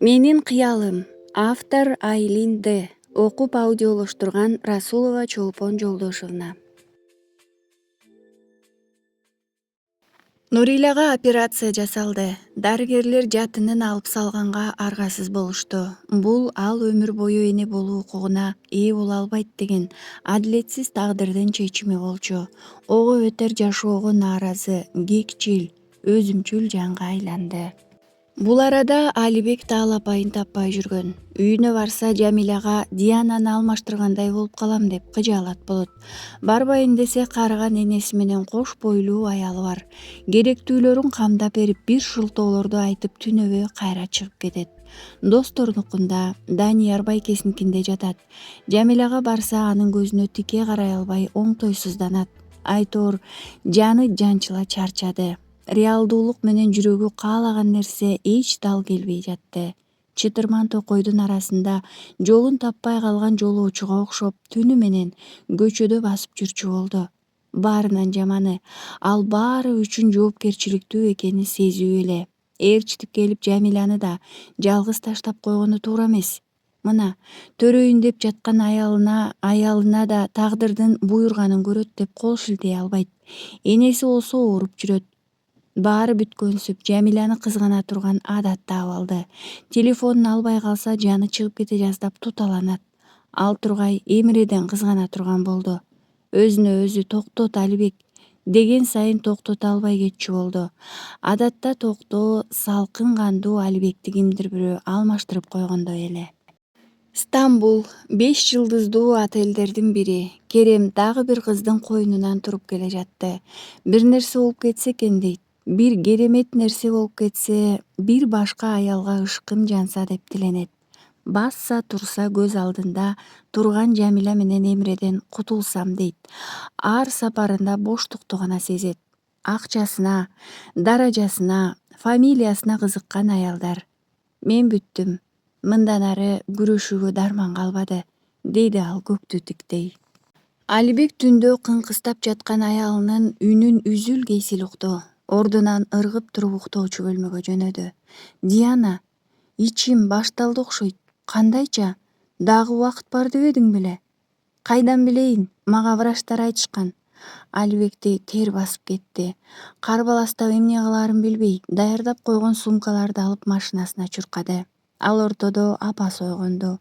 Менин кыялым. Автор Айлин Д. Окуп аудиолоштурган Расулова Чолпон Жолдошовна. Нурилага операция жасалды. Дарыгерлер жатынын алып салганга аргасыз болушту. Бул ал өмүр бою эне болуу укугуна ээ боло албайт деген адилетсиз тагдырдын чечими болчу. Ого өтөр жашоого нааразы, кекчил, өзүмчүл жанга айланды. Бул арада Алибек таал апайын таппай жүргөн. Үйүнө барса Жамиляга Диананы алмаштыргандай болуп калам деп кыжаалат болот. Барбайын десе карыган энеси менен кош бойлуу аялы бар. Керектүүлөрүн камдап берип бир шылтоолорду айтып түнөбөй кайра чыгып кетет. Досторунукунда, Данияр байкесиникинде жатат. Жамиляга барса анын көзүнө тике карай албай оңтойсузданат. Айтор жаны жанчыла чарчады. Реалдуулук менен жүрөгү каалаган нерсе эч дал келбей жатты. Чытырман токойдун арасында жолун таппай калган жолоочуга окшоп түнү менен көчөдө басып жүрчү болду. Баарынан жаманы, ал баары үчүн жоопкерчиликтүү экенин сезүү эле. Ээрчитип келип Жамиляны да жалгыз таштап койгону туура эмес. Мына төрөйүн деп жаткан аялына да тагдырдын буйруганын көрөт деп кол шилтей албайт. Энеси болсо ооруп жүрөт. Баары бүткөнсүп Жамиляны кызгана турган адатты абалды. Телефонун албай калса жаны чыгып кете жаздап туталанат. Ал тургай Эмиреден кызгана турган болду. Өзүнө өзү токтот Алибек деген сайын токтото албай кетчү болду. Адатта токтоо салкын кандуу Алибекти кимдир бирөө алмаштырып койгондой эле. Стамбул 5 жылдыздуу отелдердин бири. Керем дагы бир кыздын койнунан туруп келе жатты. Бир нерсе болуп кетсе экен дейт. Бир керемет нерсе болуп кетсе, бир башка аялга ышкым жанса деп тиленет. Басса турса көз алдында турган Жамиля менен Эмиреден кутулсам дейт. Ар сапарында боштукту гана сезет. Акчасына, даражасына, фамилиясына кызыккан аялдар. Мен бүттүм. Мындан ары күрөшүүгө дарман калбады, дейди ал көктү тиктей. Алибек түндө кыңкыстап жаткан аялынын үнүн үзүл-кесил укту. Ордунан ыргып туруп уктоочу бөлмөгө жөнөдү. Диана, ичим башталды окшойт. Кандайча? Дагы убакыт бар дебедиң беле? Кайдан билейин, мага врачтар айтышкан. Алибекти тер басып кетти. Карбаластап эмне кылаарын билбей, даярдап койгон сумкаларды алып машинасына чуркады. Ал ортодо апасы ойгонду.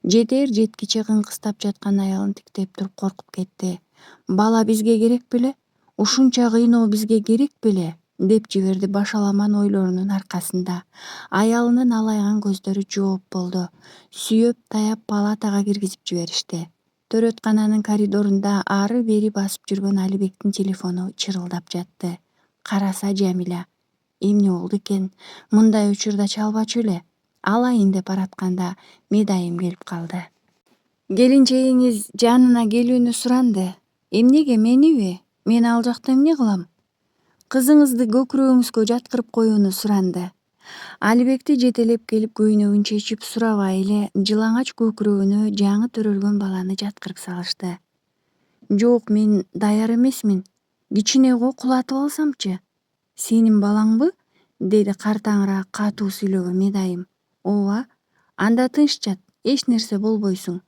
Жетер-жеткиче кыңкыстап жаткан аялын тиктеп туруп коркуп кетти. Бала бизге керек беле? Ушунча кыйноо бизге керек беле? Деп жиберди башаламан ойлорунун аркасында. Аялынын алайган көздөрү жооп болду. Сүйөп таяп палатага киргизип жиберишти. Төрөткананын коридорунда ары-бери басып жүргөн Алибектин телефону чырылдап жатты. Караса Жамиля. Эмне болду экен? Мындай учурда чалбачу эле. Алайын деп баратканда Медайым келип калды. Келинчегиңиз жанына келүүнү суранды. Эмнеге мениби? Мен ал жакта эмне кылам? Кызыңызды көкүрөгүңүзгө жаткырып коюуну суранды. Алибекти жетелеп келип көйнөгүн чечип сурабай эле жылаңач көкүрөгүнө жаңы төрөлгөн баланы жаткырып салышты. Жок, мен даяр эмесмин. Кичине го кулатып алсамчы? Сенин балаңбы? Деди картаңыраак катуу сүйлөгөн Медайым. Ооба, анда тынч жат, эч нерсе болбойсуң.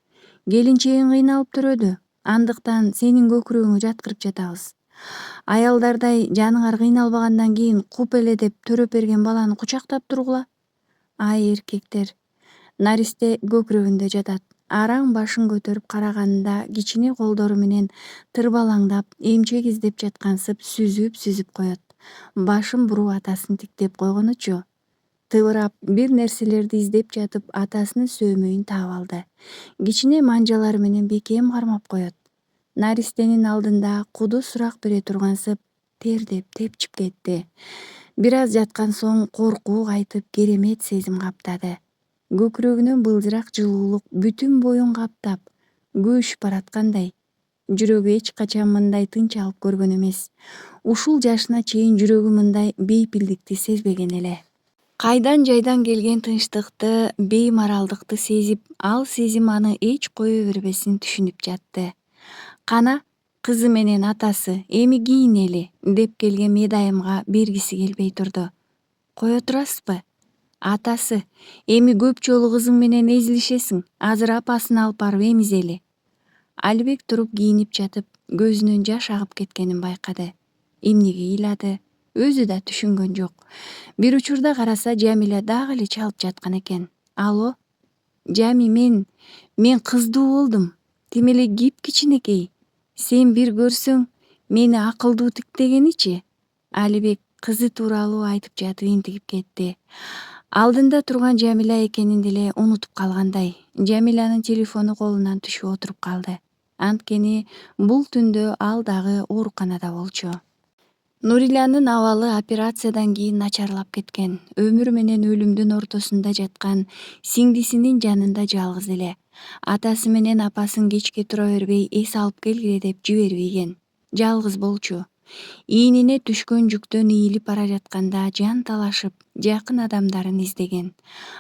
Келинчегиң кыйналып төрөдү, андыктан сенин көкүрөгүңө жаткырып жатабыз. Аялдардай жаныңар кыйналбагандан кийин куп эле деп төрөп берген баланы кучактап тургула. Ай эркектер. Наристе көкүрөгүндө жатат. Араң башын көтөрүп караганында кичине колдору менен тырбалаңдап эмчек издеп жаткансып сүзүп коет. Башын буруп атасын тиктеп койгонучу. Тыбырап бир нерселерди издеп жатып атасынын сөөмөйүн таап алды. Кичине манжалары менен бекем кармап коет. Наристенин алдында куду сурак бере тургансып тердеп тепчип кетти. Бир аз жаткан соң коркуу кайтып керемет сезим каптады. Көкүрөгүнөн былжырак жылуулук бүтүн боюн каптап, күйүшүп бараткандай. Жүрөгү эч качан мындай тынч алып көргөн эмес. Ушул жашына чейин жүрөгү мындай бейпилдикти сезбеген эле. Кайдан жайдан келген тынчтыкты, беймаралдыкты сезип, ал сезим аны эч кое бербесин түшүнүп жатты. Кана, кызы менен атасы, эми кийинели, деп келген Медайымга бергиси келбей турду. Кое турасызбы? Атасы: эми көп жолу кызың менен эзилишесиң, азыр апасын алып барып эмизели. Алибек туруп кийинип жатып көзүнөн жаш агып кеткенин байкады. Эмнеге ыйлады, өзү да түшүнгөн жок. Бир учурда караса Жамиля дагы эле чалып жаткан экен. Алло, Жами, мен кыздуу болдум. Тим эле кичинекей. Сен бир көрсөң, мени акылдуу тиктегеничи. Алибек кызы тууралуу айтып жатып интигип кетти. Алдында турган Жамиля экенин деле унутуп калгандай. Жамилянын телефону колунан түшүп отуруп калды. Анткени бул түндө ал дагы ооруканада болчу. Нурилянын абалы операциядан кийин начарлап кеткен. Өмүр менен өлүмдүн ортосунда жаткан сиңдисинин жанында жалгыз эле. Атасы менен апасын кечке тура бербей эс алып келгиле деп жибербейген. Жалгыз болчу. Ийнине түшкөн жүктөн ийилип бара жатканда жан талашып, жакын адамдарын издеген.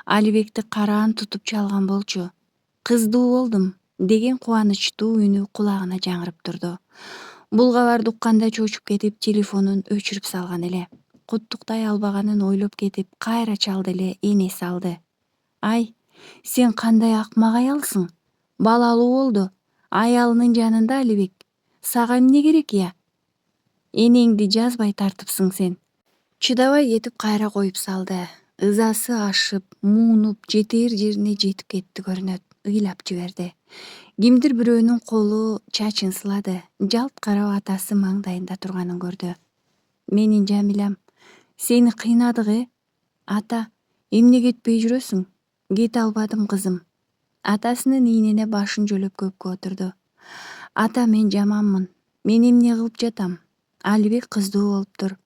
Алибекти караан тутуп чалган болчу. Кыздуу болдум деген кубанычтуу үнү кулагына жаңырып турду. Бул кабарды укканда чочуп кетип, телефонун өчүрүп салган эле. Куттуктай албаганын ойлоп кетип, кайра чалды эле энеси алды. Ай, сен кандай акмак аялсың? Балалуу болду. Аялынын жанында Алибек. Сага эмне керек я? Энеңди жазбай тартыпсың сен. Чыдабай кетип кайра коюп салды. Ызасы ашып, муунуп, жетээр жерине жетип кетти көрүнөт. Ыйлап жиберди. Кимдир бирөөнүн колу чачын сылады. Жалт карап атасы маңдайында турганын көрдү. Менин Жамилям, сени кыйнадык, Ата, эмне кетпей жүрөсүң? Кете албадым кызым. Атасынын ийнине башын жөлөп көпкө отурду. Ата, мен жаманмын. Мен эмне кылып жатам? Алибек кыздуу болуптур.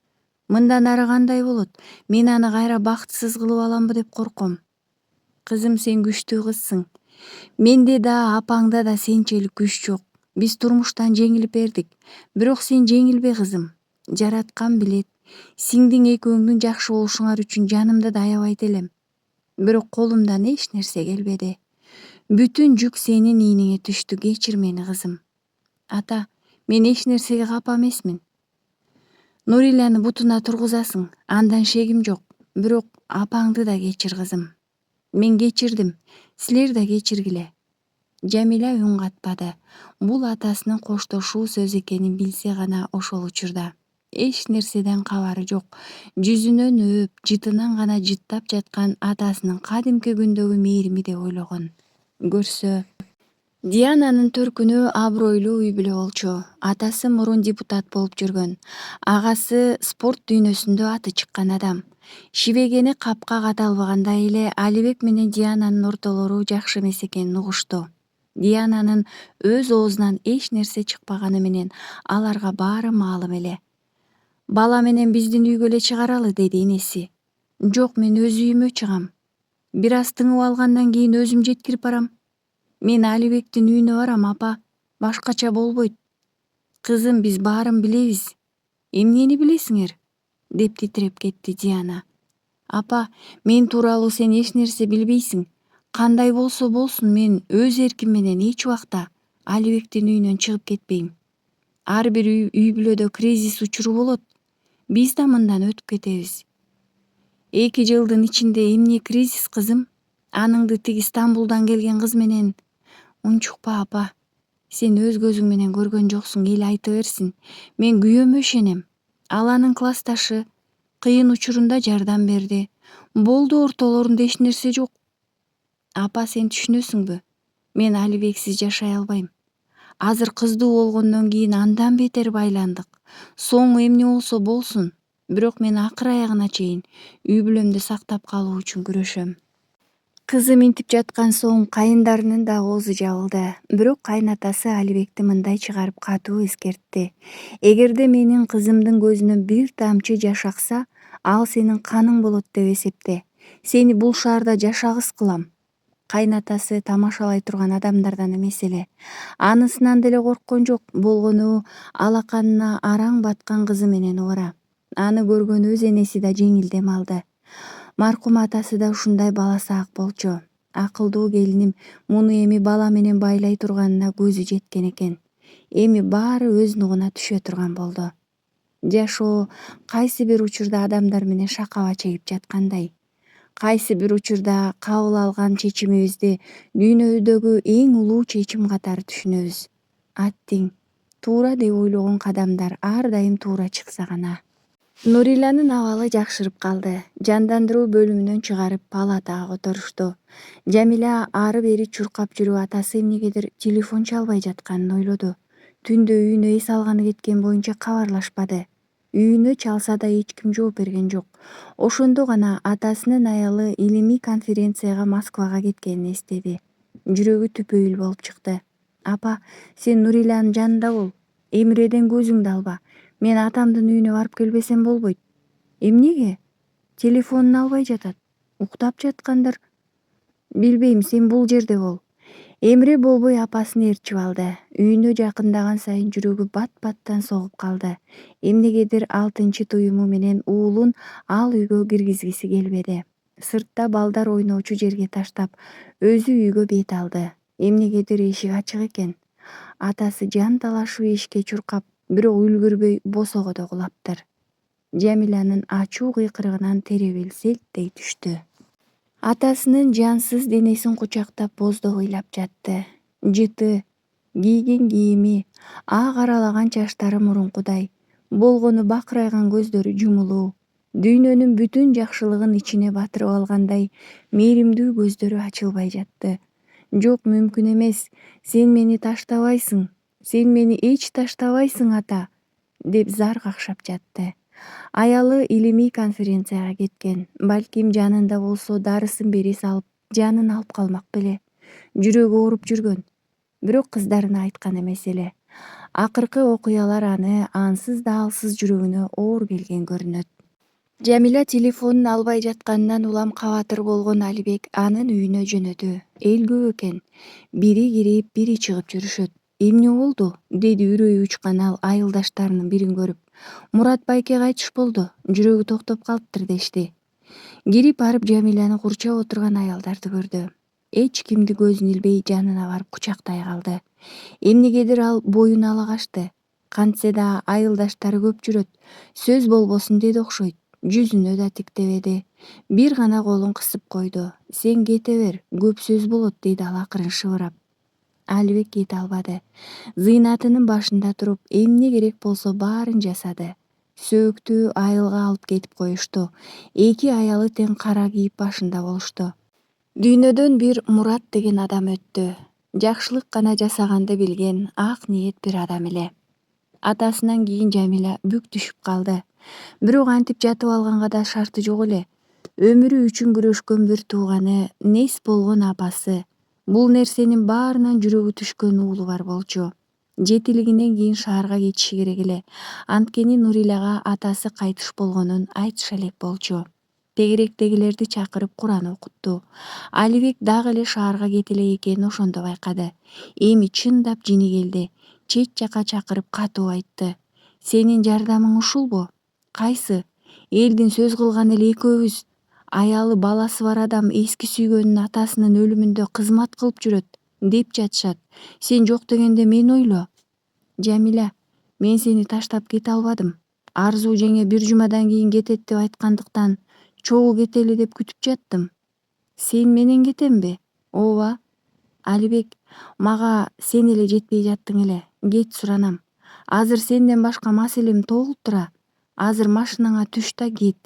Мындан ары кандай болот? Мен аны кайра бактысыз кылып аламбы деп корком. Кызым, сен күчтүү кызсың. Менде да апаңда да сенчелик күч жок. Биз турмуштан жеңилип бердик. Бирок сен жеңилбе, кызым. Жараткан билет. Сиңдиң экөөңдүн жакшы болушуңар үчүн жанымды да аябайт элем. Бирок колумдан эч нерсе келбеди. Бүтүн жүк сенин ийниңе түштү. Кечир мени, кызым. Ата, мен эч нерсеге капа эмесмин. Нурилияны бутуна тургузасың, андан шегим жок. Бирок апаңды да кечир, кызым. Мен кечирдим, силер да кечиргиле. Жамиля үн катпады. Бул атасынын коштошуу сөз экенин билсе гана ошол учурда. Эч нерседен кабары жок. Жүзүнөн өөп, жытынан гана жыттап жаткан атасынын кадимки күндөгү мээрими деп ойлогон. Көрсө, Диананын төркүнү абройлуу үй бүлө болчу. Атасы мурун депутат болуп жүргөн. Агасы спорт дүйнөсүндө аты чыккан адам. Шибегени капка каталбагандай эле Алибек менен Диананын ортолору жакшы эмес экенин угушту. Диананын өз оозунан эч нерсе чыкпаганы менен аларга баары маалым эле. Бала менен биздин үйгө эле чыгаралы, деди энеси. Жок, мен өз үйүмө чыгам. Бир аз тыңып алгандан кийин өзүм жеткирип барам. Мен Алибектин үйүнө барам, апа. Башкача болбойт. Кызым, биз баарын билебиз. Эмнени билесиңер? Деп титиреп кетти Диана. Апа, мен тууралуу сен эч нерсе билбейсиң. Кандай болсо болсун, мен өз эрким менен эч убакта Алибектин үйүнөн чыгып кетпейм. Ар бир үй бүлөдө кризис учуру болот. Биз да мындан өтүп кетебиз. 2 жылдын ичинде эмне кризис, кызым? Аныңды тиги Стамбулдан келген кыз менен. Унчукпа, апа. Сен өз көзүң менен көргөн жоксуң, эл айта берсин. Мен күйөөмө ишенем. Ал анын классташы. Кыйын учурунда жардам берди. Болду, ортолорунда эч нерсе жок. Апа, сен түшүнөсүңбү? Мен Алибексиз жашай албайм. Азыр кыздуу болгондон кийин андан бетер байландык. Соңу эмне болсо болсун. Бирок мен акыр аягына чейин үй бүлөмдү сактап калуу үчүн күрөшөм. Кызы минтип жаткан соң кайындарынын да оозу жабылды. Бирок кайнатасы Алибекти мындай чыгарып катуу эскертти. Эгерде менин кызымдын көзүнөн бир тамчы жаш акса, ал сенин каның болот деп эсепте. Сени бул шаарда жашагыс кылам. Кайнатасы тамашалай турган адамдардан эмес эле. Анысынан деле корккон жок. Болгону алаканына араң баткан кызы менен убара. Аны көргөн өз энеси да жеңил дем алды. Маркум атасы да ушундай баласаак болчу. Акылдуу келиним муну эми бала менен байлай турганына көзү жеткен экен. Эми баары өз нугуна түшө турган болду. Жашоо кайсы бир учурда адамдар менен шакаба чегип жаткандай. кайсы бир учурда кабыл алган чечимибизди дүйнөдөгү эң улуу чечим катары түшүнөбүз. Аттиң туура деп ойлогон кадамдар ар дайым туура чыкса гана. Нуриланын абалы жакшырып калды. Жандандыруу бөлүмүнөн чыгарып палатага которушту. Жамиля ары бери чуркап жүрүп атасы эмнегедир телефон чалбай жатканын ойлоду. Түндө үйүнө эс алганы кеткен боюнча кабарлашпады. Үйүнө чалса да эч ким жооп берген жок. Ошондо гана атасынын аялы илимий конференцияга Москвага кеткенин эстеди. Жүрөгү түпөйүл болуп чыкты. Апа, сен Нуриланын жанында бол. Эмиреден көзүңдү алба. Мен атамдын үйүнө барып келбесем болбойт. Эмнеге? Телефонун албай жатат. Уктап жаткандыр. Билбейм, сен бул жерде бол. Эмре болбой апасын ээрчип алды. Үйүнө жакындаган сайын жүрөгү бат-баттан согуп калды. Эмнегедир 6-туюму менен уулун ал үйгө киргизгиси келбеди. Сыртта балдар ойночу жерге таштап, өзү үйгө бет алды. Эмнегедир эшик ачык экен. Атасы жан талашып эшикке чуркап, бирок үлгүрбөй босогодо кулаптыр. Жамилянын ачуу кыйкырыгынан теребел селттей түштү. Атасынын жансыз денесин кучактап боздогуйлап жатты. Жыты, кийген кийими, ак аралаган чачтары мурункудай, болгону бакырайган көздөрү жумулуу, дүйнөнүн бүтүн жакшылыгын ичине батырып алгандай мээримдүү көздөрү ачылбай жатты. Жок, мүмкүн эмес, сен мени таштабайсың, сен мени эч таштабайсың, ата, деп зар какшап жатты. Аялы илимий конференцияга кеткен. Балким жанында болсо дарысын бери салып, жанын алып калмак беле. Жүрөгү ооруп жүргөн. Бирок кыздарына айткан эмес эле. Акыркы окуялар аны ансыз да алсыз жүрөгүнө оор келген көрүнөт. Жамиля телефонун албай жатканынан улам кабатыр болгон Алибек анын үйүнө жөнөдү. Эл көп экен. Бири кирип, бири чыгып жүрүшөт. Эмне болду? Деди үрөйү учкан ал айылдаштарынын бирин көрүп. Мурат байке кайтыш болду. Жүрөгү токтоп калыптыр дешти. Кирип барып Жамиляны курчап отурган аялдарды көрдү. Эч кимди көзүн илбей жанына барып кучактай калды. Эмнегедир ал боюн ала качты. Кантсе да айылдаштары көп жүрөт. Сөз болбосун деди окшойт. Жүзүнө да тиктебеди. Бир гана колун кысып койду. Сен кете бер, көп сөз болот, деди ал акырын шыбырап. Алибек кете албады. Зыйнатынын башында туруп, эмне керек болсо баарын жасады. Сөөктү айылга алып кетип коюшту. Эки аялы тең кара кийип башында болушту. Дүйнөдөн бир Мурат деген адам өттү. Жакшылык гана жасаганды билген ак ниет бир адам эле. Атасынан кийин Жамиля бүк түшүп калды. Бирок антип жатып алганга да шарты жок эле. Өмүрү үчүн күрөшкөн бир тууганы, нес болгон апасы, бул нерсенин баарынан жүрөгү түшкөн уулу бар болчу. Жетилигинен кийин шаарга кетиши керек эле. Анткени Нуриляга атасы кайтыш болгонун айтыша элек болчу. Тегеректегилерди чакырып Куран окутту. Алибек дагы эле шаарга кете элек экенин ошондо байкады. Эми чындап жини келди. Чет жака чакырып катуу айтты. Сенин жардамың ушулбу? Кайсы? Элдин сөз кылган эле экөөбүз. Аялы баласы бар адам эски сүйгөнүн атасынын өлүмүндө кызмат кылып жүрөт, деп жатышат. Сен жок дегенде мен ойло. Жамиля, мен сени таштап кете албадым. Арзуу жеңе бир жумадан кийин кетет деп айткандыктан чогуу кетели деп күтүп жаттым. Сен менен кетемби? Ооба. Алибек, мага сен эле жетпей жаттың эле. Кет, суранам. Азыр сенден башка маселем толуп тура. Азыр машинаңа түш да кет.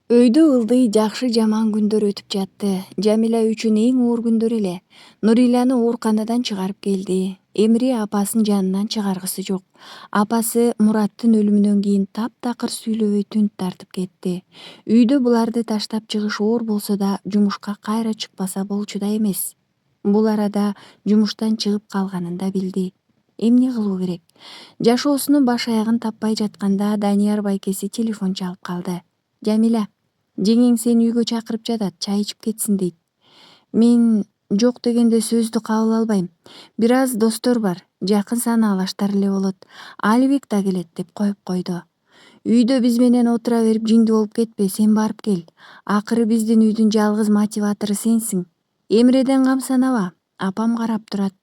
Өйдө ылдый жакшы жаман күндөр өтүп жатты. Жамиля үчүн эң оор күндөр эле. Нуриляны ооруканадан чыгарып келди. Эмре апасын жанынан чыгаргысы жок. Апасы Мураттын өлүмүнөн кийин таптакыр сүйлөбөй түн тартып кетти. Үйдө буларды таштап чыгыш оор болсо да жумушка кайра чыкпаса болчу да эмес. Бул арада жумуштан чыгып калганын да билди. Эмне кылуу керек? Жашоосунун баш аягын таппай жатканда Данияр байкеси телефон чалып калды. Жамиля, жеңең сени үйгө чакырып жатат, чай ичип кетсин дейт. Мен жок дегенде сөздү кабыл албайм. Бир аз достор бар, жакын санаалаштар эле болот. Алибек да келет, деп коюп койду. Үйдө биз менен отура берип жиңди болуп кетпе, сен барып кел. Акыры биздин үйдүн жалгыз мотиватору сенсиң. Эмреден камсанаба, апам карап турат,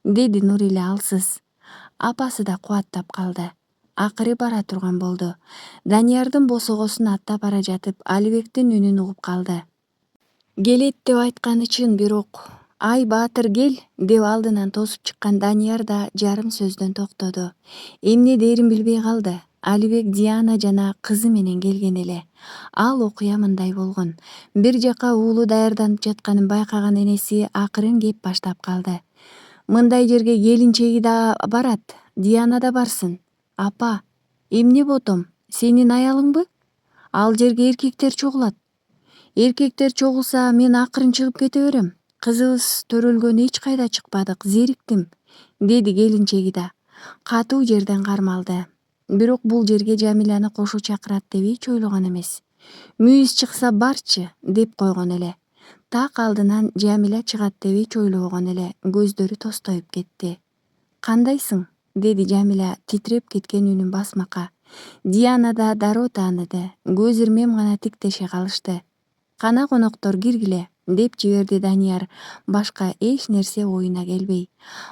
деди Нуриля алсыз. Апасы да кубаттап калды. акыры бара турган болду. Даниярдын босогосун аттап бара жатып Алибектин үнүн угуп калды. Келет деп айтканы чын, бирок «Ай баатыр кел» деп алдынан тосуп чыккан Данияр да жарым сөздөн токтоду. Эмне дээрин билбей калды. Алибек Диана жана кызы менен келген эле. Ал окуя мындай болгон. Бир жака уулу даярданып жатканын байкаган энеси акырын кеп баштап калды. Мындай жерге келинчеги да барат, Диана да барсын. Апа, эмне ботом? Сенин аялыңбы? Ал жерге эркектер чогулат. Эркектер чогулса мен акырын чыгып кете берем. Кызыбыз төрөлгөн эч кайда чыкпадык, зериктим, деди келинчеги да. Катуу жерден кармалды. Бирок бул жерге Жамиляны кошо чакырат деп эч ойлогон эмес. Мүйүз чыкса барчы, деп койгон эле. Так алдынан Жамиля чыгат деп эч ойлобогон эле, көздөрү тостоюп кетти. Кандайсың? Деди Жамиля титиреп кеткен үнүн басмакка. Диана да дароо тааныды. Көз ирмем гана тиктеше калышты. Кана коноктор киргиле, деп жиберди Данияр, башка эч нерсе оюна келбей.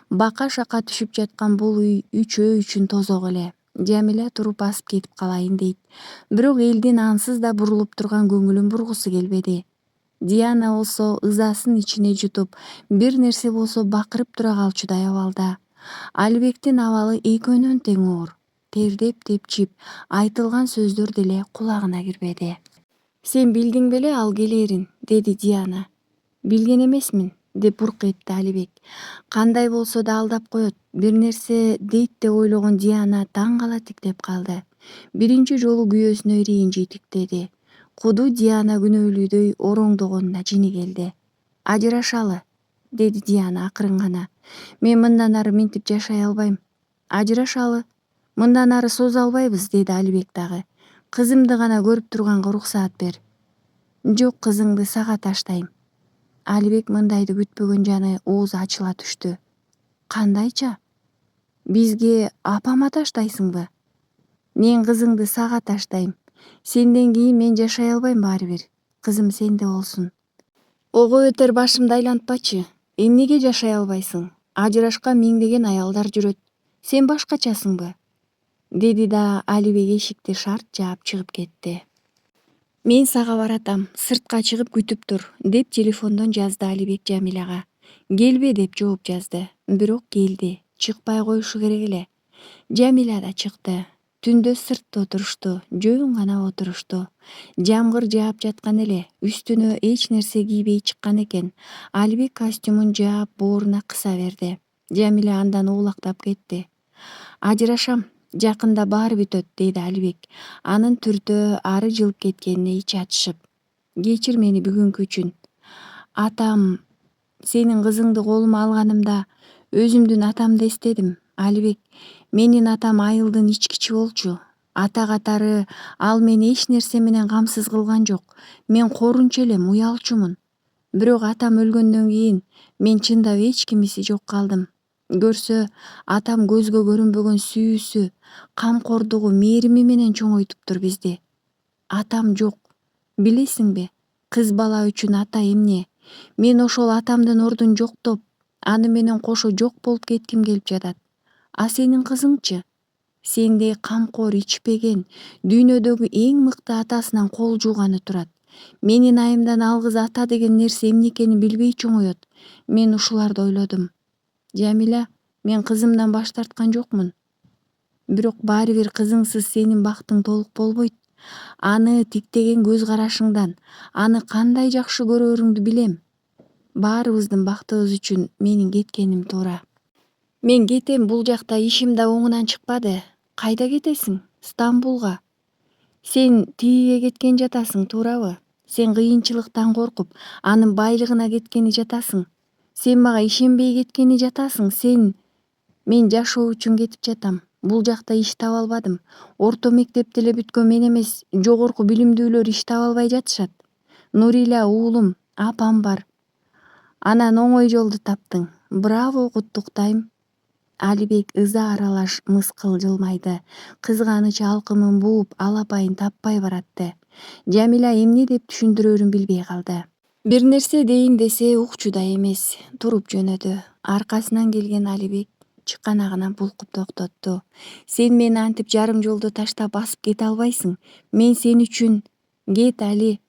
Бака шака түшүп жаткан бул үй үчөө үчүн тозок эле. Жамиля туруп басып кетип калайын дейт. Бирок элдин ансыз да бурулуп турган көңүлүн бургусу келбеди. Диана болсо ызасын ичине жутуп, бир нерсе болсо бакырып тура калчудай абалда. Алибектин абалы экөөнөн тең оор. Тердеп тепчип, айтылган сөздөр деле кулагына кирбеди. Сен билдиң беле ал келээрин, деди Диана. Билген эмесмин, деп бурк этти Алибек. Кандай болсо да алдап коет, бир нерсе дейт деп ойлогон Диана таң кала тиктеп калды. Биринчи жолу күйөөсүнө ренжи тиктеди. Куду Диана күнөөлүүдөй ороңдогонуна жини келди. Ажырашалы, деди Диана акырын гана. Мен мындан ары минтип жашай албайм. Ажырашалы, мындан ары соза албайбыз, деди Алибек дагы. Кызымды гана көрүп турганга уруксаат бер. Жок, кызыңды сага таштайм. Алибек мындайды күтпөгөн жаны оозу ачыла түштү. Кандайча? Бизге апама таштайсыңбы? Мен кызыңды сага таштайм. Сенден кийин мен жашай албайм баары бир. Кызым сенде болсун. Ого өтөр башымды айлантпачы. Эмнеге жашай албайсың? Ажырашкан миңдеген аялдар жүрөт. Сен башкачасыңбы? Деди да Алибек эшикти шарт жаап чыгып кетти. Мен сага баратам, сыртка чыгып күтүп тур, деп телефондон жазды Алибек Жамиляга. Келбе деп жооп жазды. Бирок келди. Чыкпай коюшу керек эле. Жамиля да чыкты. Түндө сыртта отурушту, жөн гана отурушту. Жамгыр жаап жаткан эле, үстүнө эч нерсе кийбей чыккан экен. Алибек костюмун жаап бооруна кыса берди. Жамиля андан уулактап кетти. Ажырашам, жакында баары бүтөт, деди Алибек. Анын түртө ары жылып кеткенине ичи ачышып. Кечир мени бүгүнкү үчүн. Атам, сенин кызыңды колума алганымда өзүмдүн атамды эстедим. Алибек, менин атам айылдын ичкичи болчу. Ата катары ал мени эч нерсе менен камсыз кылган жок. Мен корунчу элем, уялчумун. Бирок атам өлгөндөн кийин мен чындап эч кимиси жок калдым. Көрсө, атам көзгө көрүнбөгөн сүйүүсү, камкордугу, мээрими менен чоңойтуптур бизди. Атам жок. Билесиңби, кыз бала үчүн ата эмне? Мен ошол атамдын ордун жоктоп, аны менен кошо жок болуп кетким келип жатат. А сенин кызыңчы? Сендей камкор, ичпеген, дүйнөдөгү эң мыкты атасынан кол жууганы турат. Менин айымдан алгыз ата деген нерсе эмне экенин билбей чоңоет. Мен ушуларды ойлодум. Жамиля, мен кызымдан баш тарткан жокмун. Бирок баары бир кызыңсыз сенин бактың толук болбойт. Аны тиктеген көз карашыңдан, аны кандай жакшы көрөрүңдү билем. Баарыбыздын бактыбыз үчүн менин кеткеним туура. Мен кетем, бул жакта ишим да оңунан чыкпады. Кайда кетесиң? Стамбулга. Сен тигиге кеткен жатасың, туурабы? Сен кыйынчылыктан коркуп, анын байлыгына кеткени жатасың. Сен мага ишенбей кеткени жатасың. Мен жашоо үчүн кетип жатам. Бул жакта иш таба албадым. Орто мектепти эле бүткөн мен эмес, жогорку билимдүүлөр иш таба албай жатышат. Нурила уулум, апам бар. Анан оңой жолду таптың. Браво, куттуктайм. Алибек ыза аралаш мыскыл жылмайды. Кызганыч алкымын бууп, алапайын таппай баратты. Жамиля эмне деп түшүндүрөрүн билбей калды. Бир нерсе дейин десе укчу да эмес. Туруп жөнөдү. Аркасынан келген Алибек чыканагынан булкуп токтотту. Сен мени антип жарым жолдо таштап басып кете албайсың. Мен сен үчүн кет Али.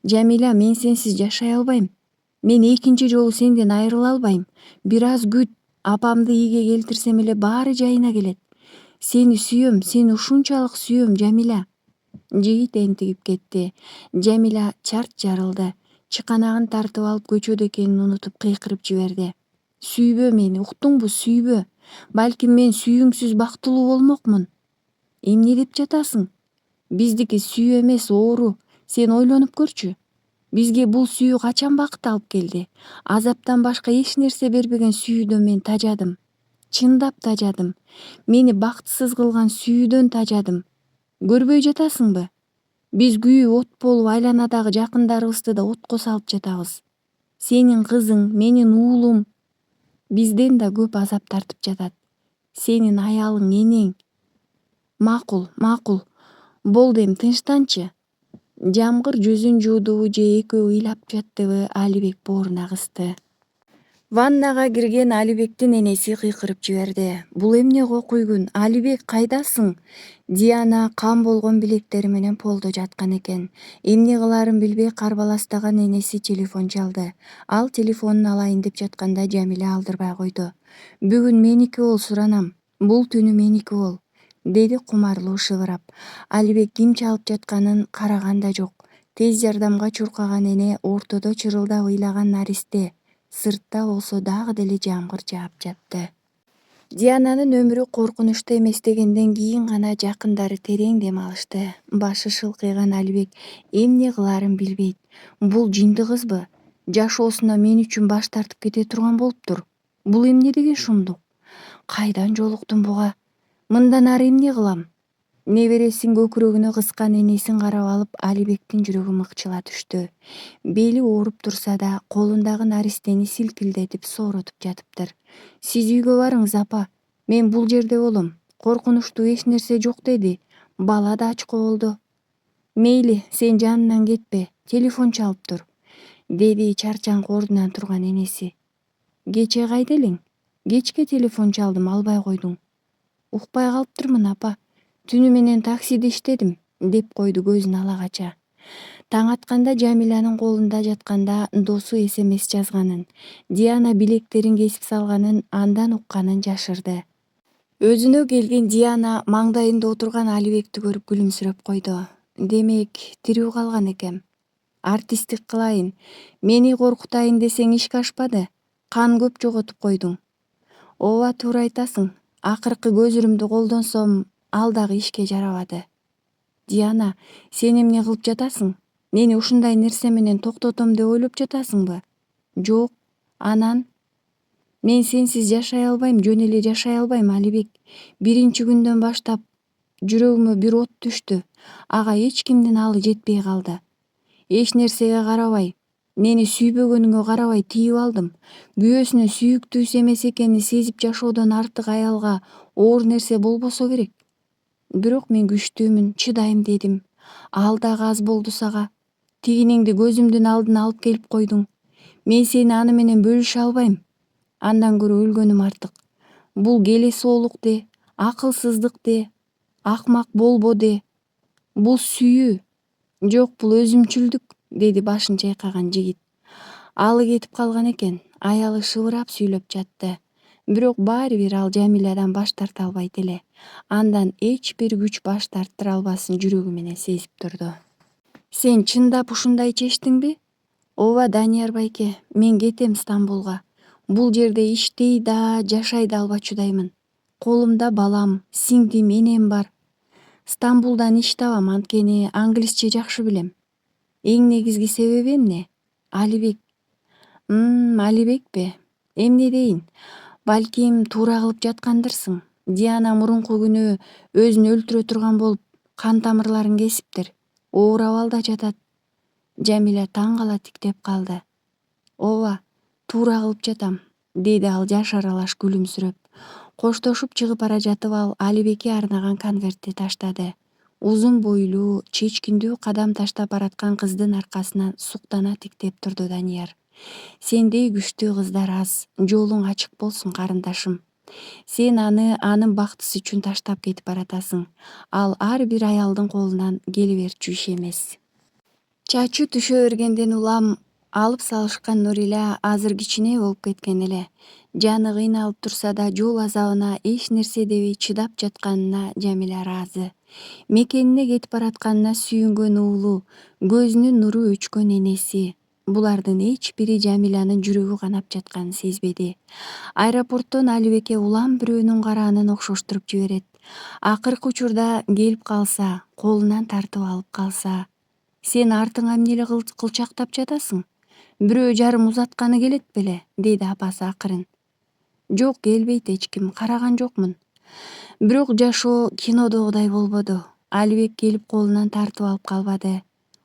Жамиля, мен сенсиз жашай албайм. Мен экинчи жолу сенден айрыла албайм. Бир аз күт, апамды ийге келтирсем эле баары жайына келет. Сени сүйөм, сени ушунчалык сүйөм, Жамиля. Жигит энтигип кетти. Жамиля чарт жарылды. Чыканагын тартып алып көчөдө экенин унутуп кыйкырып жиберди. Сүйбө мени, уктуңбу, сүйбө. Балким мен сүйүүңсүз бактылуу болмокмун. Эмне деп жатасың? Биздики сүйүү эмес, оору. Сен ойлонуп көрчү. Бизге бул сүйүү качан бакыт алып келди? Азаптан башка эч нерсе бербеген сүйүүдөн мен тажадым. Чындап тажадым. Мени бактысыз кылган сүйүүдөн тажадым. Көрбөй жатасыңбы? Биз күйүп от болуп айланадагы жакындарыбызды да отко салып жатабыз. Сенин кызың, менин уулум бизден да көп азап тартып жатат. Сенин аялың, энең. Макул, макул. Болду, эми тынчтанчы. Жамгыр жүзүн жуудубу же экөө ыйлап жаттыбы, Алибек бооруна кысты. Ваннага кирген Алибектин энеси кыйкырып жиберди. Бул эмне кокуй күн? Алибек, кайдасың? Диана кан болгон билектери менен полдо жаткан экен. Эмне кылаарын билбей карбаластаган энеси телефон чалды. Ал телефонун алайын деп жатканда Жамиля алдырбай койду. Бүгүн меники бол, Суранам. Бул түнү меники бол, деди кумарлуу шыбырап. Алибек ким чалып жатканын караган да жок. Тез жардамга чуркаган эне ортодо чырылдап ыйлаган наристе. Сыртта болсо дагы деле жамгыр жаап жатты. Диананын өмүрү коркунучтуу эмес дегенден кийин гана жакындары терең дем алышты. Башы шылкыйган Алибек эмне кылаарын билбейт. Бул жынды кызбы? Жашоосуна мен үчүн баш тартып кете турган болуптур. Бул эмне деген шумдук? Кайдан жолуктум буга? Мындан ары эмне кылам? Небересин көкүрөгүнө кыскан энесин карап алып, Алибектин жүрөгү мыкчыла түштү. Бели ооруп турса да, колундагы наристени силкилдетип сооротуп жатыптыр. Сиз үйгө барыңыз, апа. Мен бул жерде болом. Коркунучтуу эч нерсе жок, деди. Бала да ачка болду. Мейли, сен жанынан кетпе. Телефон чалыптыр, деди чарчаңкы ордунан турган энеси. Кече кайда элең? Кечке телефон чалдым, албай койдуң. Укпай калыптырмын, апа. Түнү менен таксиде иштедим, деп койду көзүн ала кача. Таң атканда Жамилянын колунда жатканда досу СМС жазганын, Диана билектерин кесип салганын, андан укканын жашырды. Өзүнө келген Диана маңдайында отурган Алибекти көрүп күлүмсүрөп койду. Демек, тирүү калган экем. Артисттик кылайын, мени коркутайын десең ишке ашпады. Кан көп жоготуп койдуң. Ооба, туура айтасың. Акыркы көзүрүмдү колдонсом, ал дагы ишке жарабады. Диана, сен эмне кылып жатасың? Мени ушундай нерсе менен токтотом деп ойлоп жатасыңбы? Жок. Анан? Мен сенсиз жашай албайм, жөн эле жашай албайм, Алибек. Биринчи күндөн баштап жүрөгүмө бир от түштү. Ага эч кимдин алы жетпей калды. Эч нерсеге карабай, мени сүйбөгөнүңө карабай тийип алдым. Күйөөсүнүн сүйүктүүсү эмес экенин сезип жашоодон артык аялга оор нерсе болбосо керек. Бирок мен күчтүүмүн, чыдайм дедим. Ал дагы аз болду сага. Тигиниңди көзүмдүн алдына алып келип койдуң. Мен сени аны менен бөлүшө албайм. Андан көрө өлгөнүм артык. Бул келесоолук де, акылсыздык де, акмак болбо де. Бул сүйүү. Жок, бул өзүмчүлдүк, деди башын чайкаган жигит. Алы кетип калган экен. Аялы шыбырап сүйлөп жатты. Бирок баары бир ал Жамилядан баш тарта албайт эле. Андан эч бир күч баш тарттыра албасын жүрөгү менен сезип турду. Сен чындап ушундай чечтиңби? Ооба, Данияр байке, мен кетем Стамбулга. Бул жерде иштей да, жашай да албачудаймын. Колумда балам, сиңдим, энем бар. Стамбулдан иш табам, анткени англисче жакшы билем. Эң негизги себеби эмне? Алибек. Алибекпи? Эмне дейин? Балким туура кылып жаткандырсың. Диана мурунку күнү өзүн өлтүрө турган болуп, кан тамырларын кесиптир. Оор абалда жатат. Жамиля таң кала тиктеп калды. Ооба, туура кылып жатам, деди ал жаш аралаш күлүмсүрөп. Коштошуп чыгып бара жатып ал Алибекке арнаган конвертти таштады. Узун бойлуу, чечкиндүү кадам таштап бараткан кыздын аркасынан суктана тиктеп турду Данияр. Сендей күчтүү кыздар аз, жолуң ачык болсун, карындашым. Сен аны анын бактысы үчүн таштап кетип баратасың. Ал ар бир аялдын колунан келе берчү иш эмес. Чачы түшө бергенден улам алып салышкан Нурила азыр кичине болуп кеткен эле. Жаны кыйналып турса да жол азабына эч нерсе дебей чыдап жатканына Жамиля ыраазы. Мекенине кетип баратканына сүйүнгөн уулу, көзүнүн нуру өчкөн энеси. Булардын эч бири Жамилянын жүрөгү канап жатканын сезбеди. Аэропорттон Алибеке улам бирөөнүн караанын окшоштуруп жиберет. Акыркы учурда келип калса, колунан тартып алып калса. Сен артыңа эмне эле кылчактап жатасың? Бирөө жарым узатканы келет беле? Деди апасы акырын. Жок, келбейт эч ким, караган жокмун. Бирок жашоо кинодогудай болбоду. Алибек келип колунан тартып алып калбады.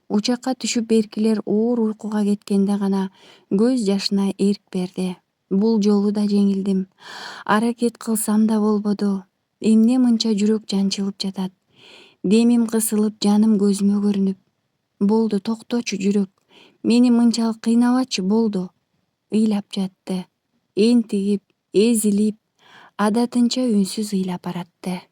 Учакка түшүп эркилер оор уйкуга кеткенде гана көз жашына эрк берди. Бул жолу да жеңилдим. Аракет кылсам да болбоду. Эмне мынча жүрөк жанчылып жатат? Демим кысылып, жаным көзүмө көрүнүп. Болду, токточу жүрөк. Мени мынчалык кыйнабачы, болду. Ыйлап жатты. Энтигип, эзилип, адатынча үнсүз ыйлап баратты.